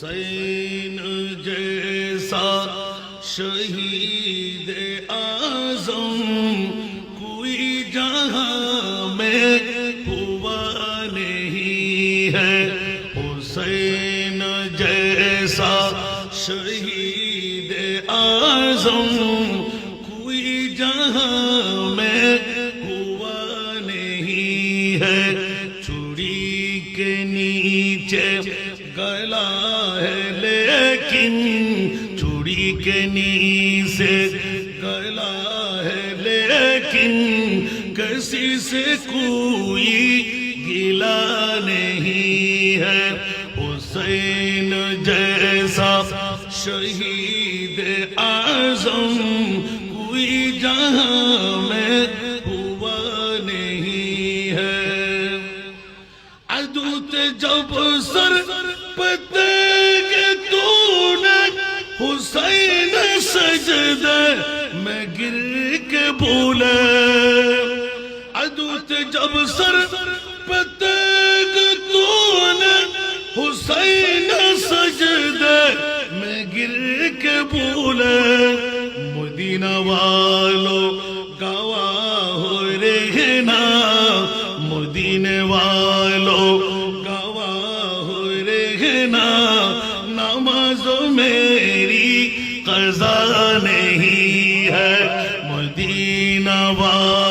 حسین جیسا شہید اعظم کوئی جہاں میں ہوا نہیں ہے۔ حسین جیسا شہید اعظم کوئی جہاں میں ہوا نہیں ہے۔ چوڑی کے نیچے گلا ہے لیکن چوڑی کے نیچے گلا ہے لیکن کسی سے کوئی گلا نہیں ہے۔ حسین جیسا شہید اعظم کوئی جہاں میں ہوا نہیں ہے۔ عدو تے جب سر پتہ کہ تو نے حسین سجدہ میں گر کے بھولے۔ عدو تے جب سر پتہ کہ تو نے حسین سجدہ میں گر کے بھولے۔ مدینہ والو گواہ ہو رہنا، مدینہ والو نماز میری قضا نہیں ہے۔ مدینہ والو